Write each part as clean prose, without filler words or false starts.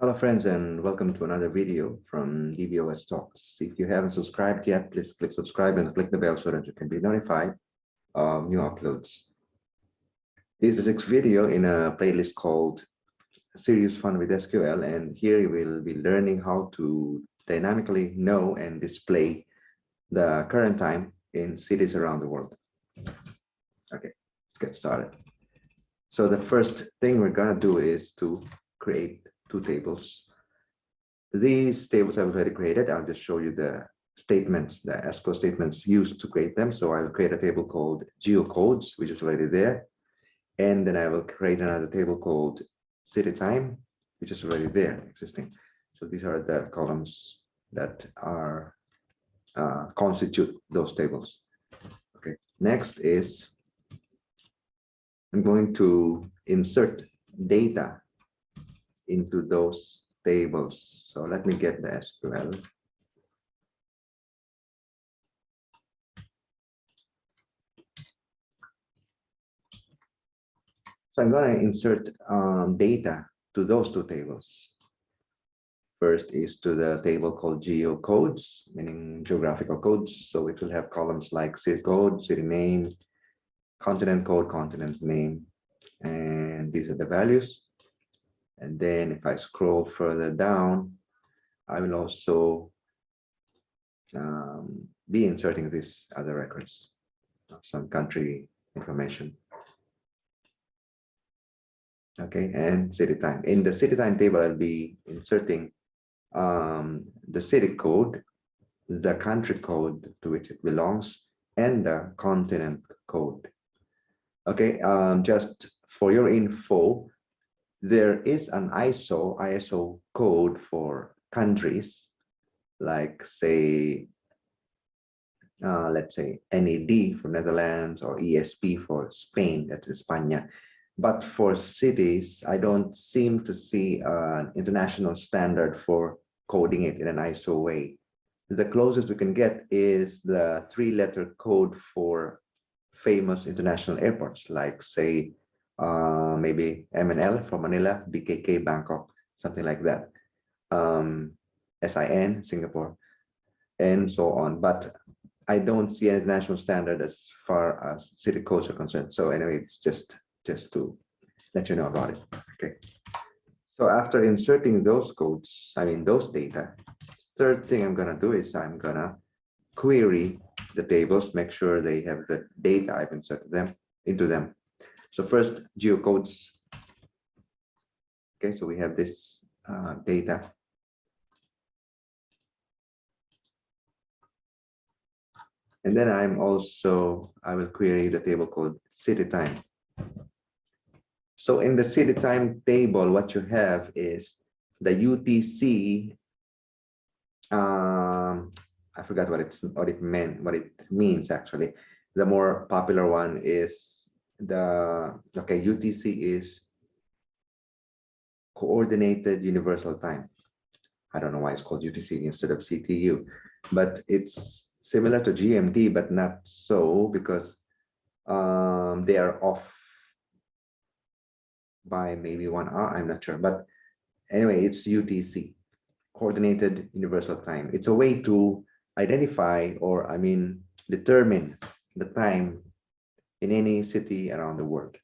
Hello friends and welcome to another video from DBOS Talks. If you haven't subscribed yet, please click subscribe and click the bell so that you can be notified of new uploads. This is the sixth video in a playlist called Serious Fun with SQL, and here you will be learning how to dynamically know and display the current time in cities around the world. Okay, let's get started. So the first thing we're gonna do is to create two tables. These tables I've already created. I'll just show you the statements, the SQL statements used to create them. So I will create a table called geocodes, which is already there. And then I will create another table called city time, which is already there, existing. So these are the columns that are constitute those tables. Okay, next is I'm going to insert data into those tables. So let me get the SQL. So I'm going to insert data to those two tables. First is to the table called geocodes, meaning geographical codes. So it will have columns like city code, city name, continent code, continent name, and these are the values. And then if I scroll further down, I will also be inserting these other records of some country information. Okay, and city time. In the city time table, I'll be inserting the city code, the country code to which it belongs, and the continent code. Okay, just for your info, there is an ISO code for countries, like say, let's say NED for Netherlands or ESP for Spain, that's España. But for cities, I don't seem to see an international standard for coding it in an ISO way. The closest we can get is the three-letter code for famous international airports, like say, maybe MNL for Manila, BKK Bangkok, something like that. SIN, Singapore, and so on. But I don't see an international standard as far as city codes are concerned. So anyway, it's just to let you know about it. Okay. So after inserting those codes, I mean those data, third thing I'm gonna do is I'm gonna query the tables, make sure they have the data I've inserted them into them. So first, geocodes. Okay, so we have this data. And then I will query the table called city time. So in the city time table, what you have is the UTC. I forgot what it means actually. The more popular one is UTC is Coordinated Universal Time. I don't know why it's called UTC instead of CTU, but it's similar to GMT, but not so, because they are off by maybe 1 hour. I'm not sure, but anyway, it's UTC, Coordinated Universal Time. It's a way to identify, or I mean, determine the time in any city around the world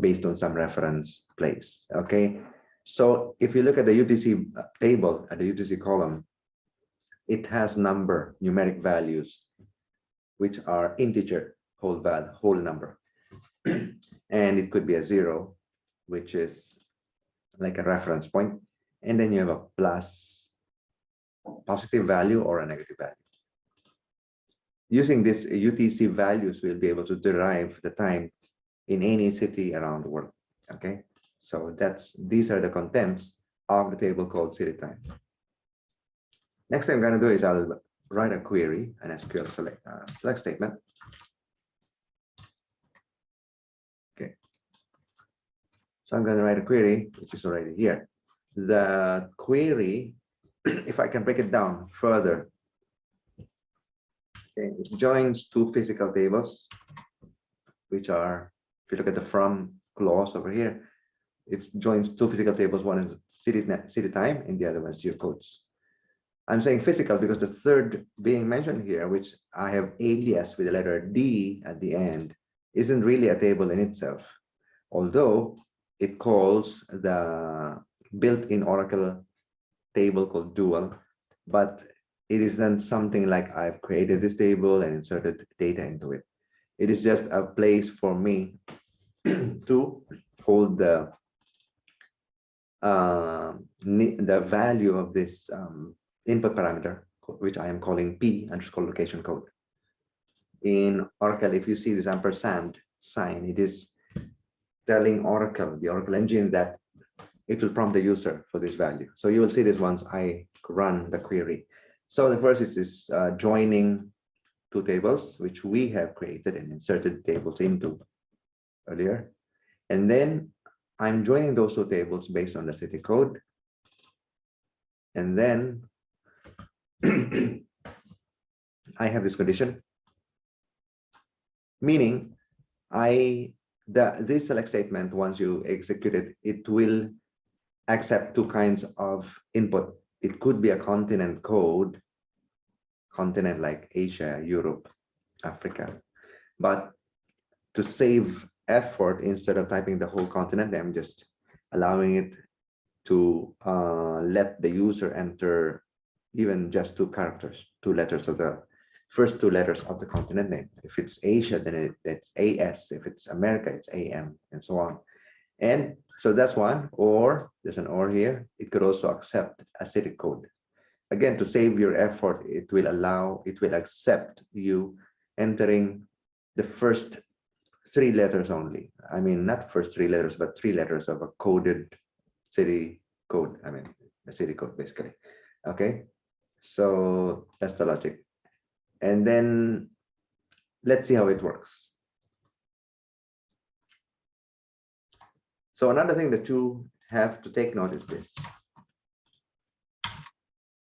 based on some reference place. Okay, so if you look at the UTC table, at the UTC column, it has numeric values, which are integer whole number. And it could be a 0, which is like a reference point. And then you have a plus, positive value, or a negative value. Using this UTC values, we'll be able to derive the time in any city around the world. Okay, so these are the contents of the table called city time. Next thing I'm going to do is I'll write a query, an SQL select statement. Okay, so I'm going to write a query, which is already here. The query, if I can break it down further, okay, it joins two physical tables, which are, if you look at the from clause over here, It joins two physical tables. One is city time, and the other one is geocodes. I'm saying physical because the third being mentioned here, which I have alias with the letter D at the end, isn't really a table in itself, although it calls the built-in Oracle table called dual, but it isn't something like I've created this table and inserted data into it. It is just a place for me to hold the value of this input parameter, which I am calling P underscore location code. In Oracle, if you see this ampersand sign, it is telling Oracle, the Oracle engine, that it will prompt the user for this value. So you will see this once I run the query. So the first is joining two tables, which we have created and inserted tables into earlier. And then I'm joining those two tables based on the city code. And then I have this condition, meaning this select statement, once you execute it, it will accept two kinds of input. It could be a continent code, continent like Asia, Europe, Africa. But to save effort, instead of typing the whole continent, I'm just allowing it to let the user enter even just two characters, two letters of the first two letters of the continent name. If it's Asia, then it's AS. If it's America, it's AM, and so on. And so that's one. Or there's an or here. It could also accept a city code. Again, to save your effort, it will accept you entering the first three letters only. I mean, not first three letters, but three letters of a coded city code. I mean, a city code, basically. Okay, so that's the logic. And then let's see how it works. So another thing that you have to take note is this.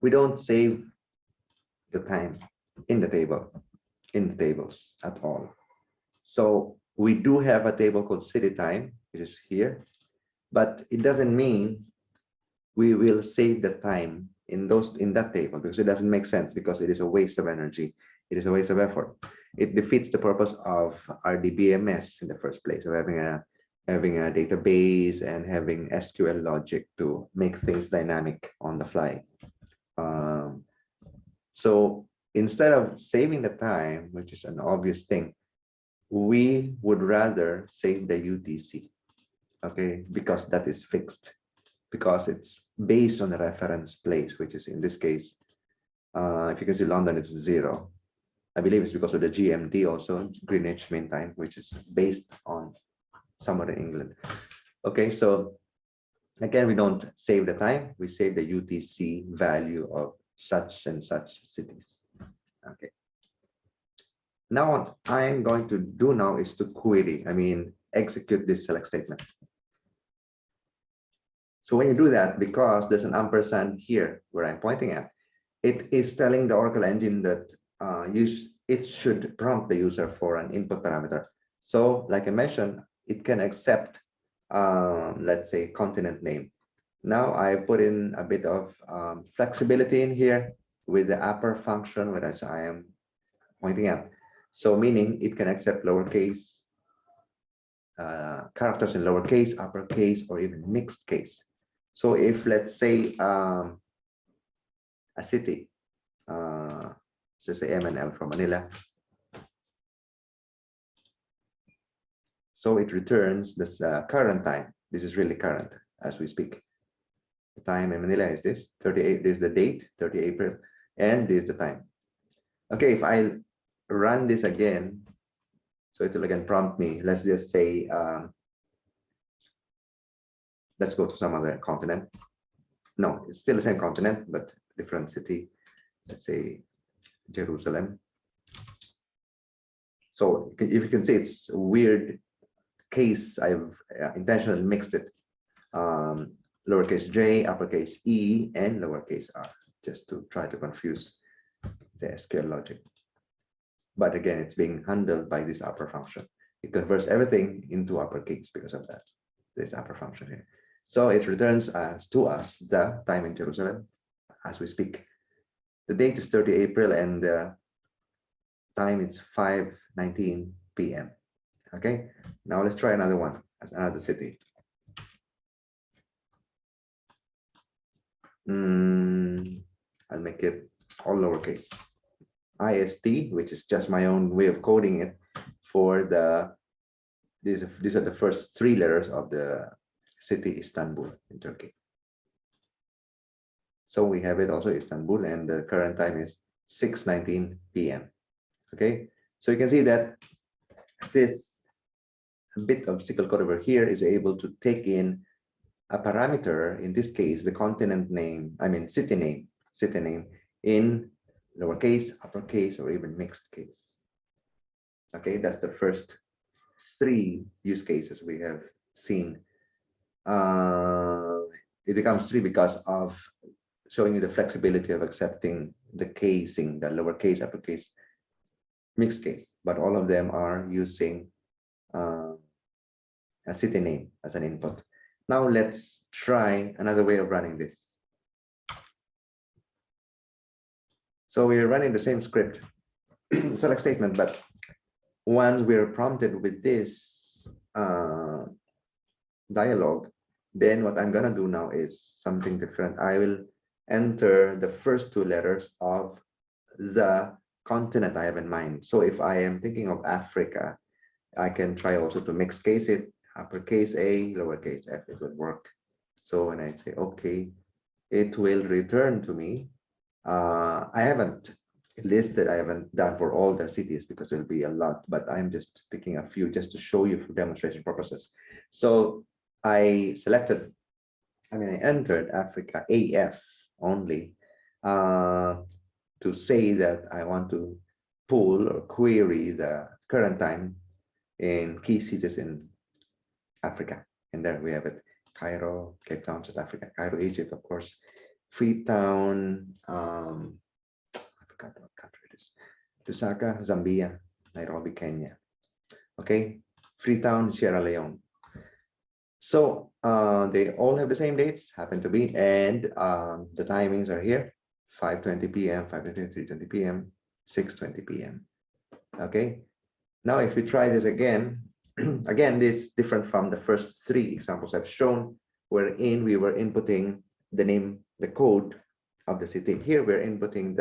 We don't save the time in the tables at all. So we do have a table called city time, which is here, but it doesn't mean we will save the time in that table, because it doesn't make sense, because it is a waste of energy. It is a waste of effort. It defeats the purpose of RDBMS in the first place, of having a database and having SQL logic to make things dynamic on the fly. So instead of saving the time, which is an obvious thing, we would rather save the UTC, okay, because that is fixed, because it's based on a reference place, which is in this case, if you can see London, it's 0. I believe it's because of the GMT also, Greenwich Mean Time, which is based on somewhere in England. Okay, so again, we don't save the time, we save the UTC value of such and such cities. Okay. Now what I'm going to do now is to execute this select statement. So when you do that, because there's an ampersand here where I'm pointing at, it is telling the Oracle engine that it should prompt the user for an input parameter. So like I mentioned, it can accept, let's say, continent name. Now I put in a bit of flexibility in here with the upper function, which I am pointing at. So meaning it can accept lowercase characters in lowercase, uppercase, or even mixed case. So if, let's say, a city, let's say MNL from Manila. So it returns this current time. This is really current as we speak. The time in Manila is this 38. This is the date, 30 April, and this is the time. Okay, if I run this again, so it will again prompt me. Let's just say, let's go to some other continent. No, it's still the same continent, but different city. Let's say Jerusalem. So if you can see, it's a weird case. I've intentionally mixed it. Lowercase j, uppercase e, and lowercase r, just to try to confuse the SQL logic. But again, it's being handled by this upper function. It converts everything into uppercase because of that. this upper function here. So it returns to us the time in Jerusalem as we speak. The date is 30 April and the time is 5:19 p.m. Okay, now let's try another one as another city. I'll make it all lowercase. IST, which is just my own way of coding it for the, these are the first three letters of the city Istanbul in Turkey. So we have it also Istanbul, and the current time is 6:19 p.m. Okay, so you can see that this bit of SQL code over here is able to take in a parameter, in this case, the continent name, I mean city name in lowercase, uppercase, or even mixed case. Okay, that's the first three use cases we have seen. It becomes three because of showing you the flexibility of accepting the casing, the lowercase, uppercase, mixed case, but all of them are using a city name as an input. Now let's try another way of running this. So we're running the same script, select statement, but once we're prompted with this dialogue, then what I'm gonna do now is something different. I will enter the first two letters of the continent I have in mind. So if I am thinking of Africa, I can try also to mix case it, uppercase A, lowercase f, it will work. So when I say okay, it will return to me. I haven't listed, I haven't done for all the cities because it'll be a lot, but I'm just picking a few just to show you for demonstration purposes. So I entered Africa AF only to say that I want to pull or query the current time in key cities in Africa. And there we have it: Cairo, Cape Town, South Africa, Cairo, Egypt, of course, Freetown, I forgot what country it is, Lusaka, Zambia, Nairobi, Kenya. Okay, Freetown, Sierra Leone. So they all have the same dates, happen to be, and the timings are here: 5:20 p.m., 5:20, 3:20 p.m., 6:20 p.m. Okay, now if we try this again, again, this is different from the first three examples I've shown, wherein we were inputting the name, the code of the city. Here we're inputting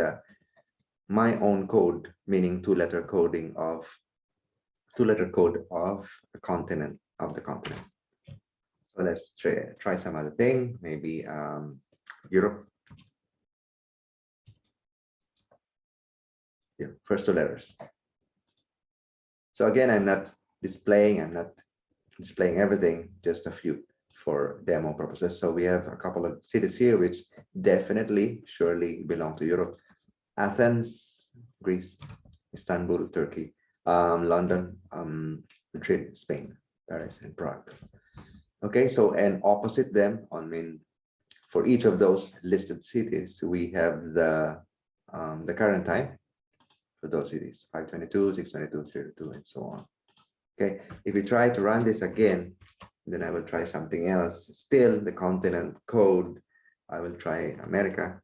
my own code, meaning two-letter code of the continent, So let's try some other thing, maybe Europe. Yeah, first two letters. So again, I'm not displaying everything, just a few for demo purposes. So we have a couple of cities here which definitely, surely belong to Europe: Athens, Greece; Istanbul, Turkey; London, Madrid, Spain; Paris, and Prague. Okay, so and opposite them, for each of those listed cities, we have the current time for those cities: 5:22, 6:22, 3:22, and so on. Okay, if we try to run this again, then I will try something else. Still the continent code. I will try America.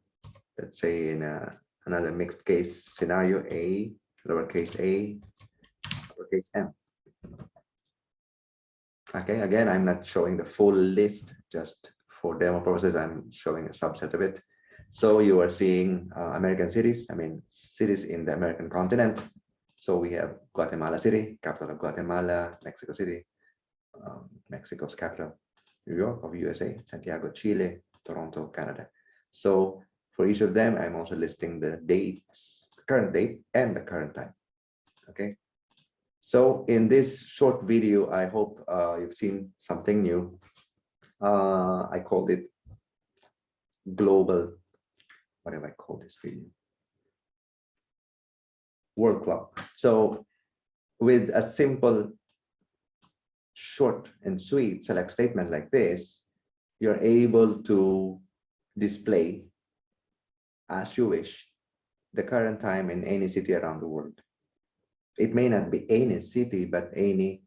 Let's say in another mixed case scenario: A, lowercase a, uppercase M. Okay, again, I'm not showing the full list, just for demo purposes, I'm showing a subset of it. So you are seeing American cities, cities in the American continent. So we have Guatemala City, capital of Guatemala; Mexico City, Mexico's capital; New York of USA; Santiago, Chile; Toronto, Canada. So for each of them, I'm also listing the dates, the current date and the current time. Okay. So in this short video, I hope you've seen something new. I called it global, what have I called this video? World clock. So with a simple, short and sweet select statement like this, you're able to display as you wish the current time in any city around the world. It may not be any city, but any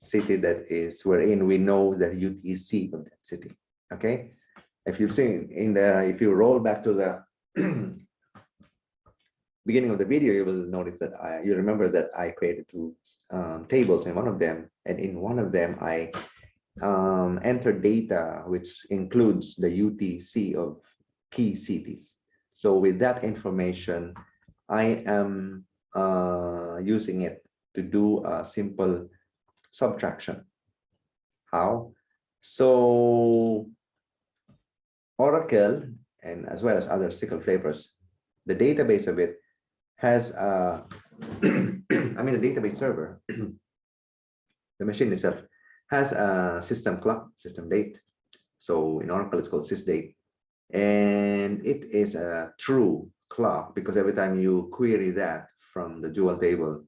city that is wherein we know the UTC of that city. Okay, if you've seen if you roll back to the beginning of the video, you will notice that you remember that I created two tables, in one of them, and in one of them I entered data which includes the UTC of key cities. So with that information, I am using it to do a simple subtraction. How? So Oracle, and as well as other SQL flavors, the database of it has a, I mean, the database server, the machine itself has a system clock, system date. So in Oracle, it's called sysdate. And it is a true clock because every time you query that from the dual table,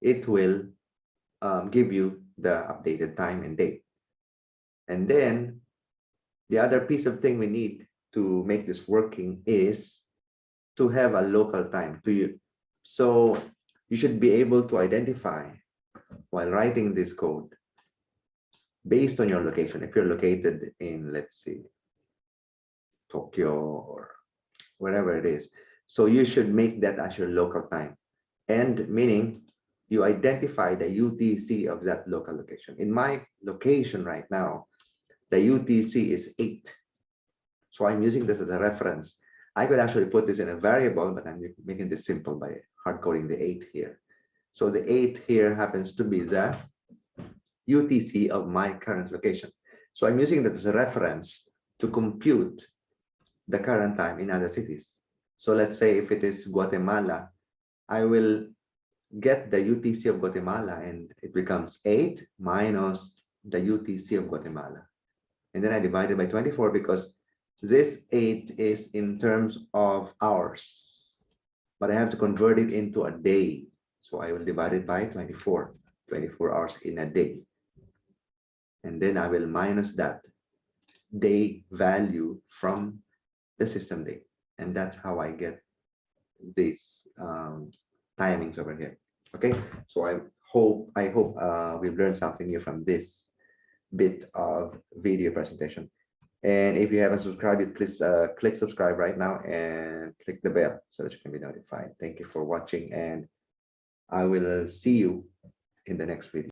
it will give you the updated time and date. And then the other piece of thing we need to make this working is to have a local time to you. So you should be able to identify while writing this code based on your location. If you're located in, let's see, Tokyo or wherever it is. So you should make that as your local time. And meaning you identify the UTC of that local location. In my location right now, the UTC is 8. So I'm using this as a reference. I could actually put this in a variable, but I'm making this simple by hard coding the 8 here. So the 8 here happens to be the UTC of my current location. So I'm using that as a reference to compute the current time in other cities. So let's say if it is Guatemala, I will get the UTC of Guatemala and it becomes 8 minus the UTC of Guatemala. And then I divide it by 24 because this 8 is in terms of hours, but I have to convert it into a day. So I will divide it by 24 hours in a day. And then I will minus that day value from the system date. And that's how I get these timings over here. Okay, so I hope we've learned something new from this bit of video presentation. And if you haven't subscribed, please click subscribe right now and click the bell so that you can be notified. Thank you for watching, and I will see you in the next video.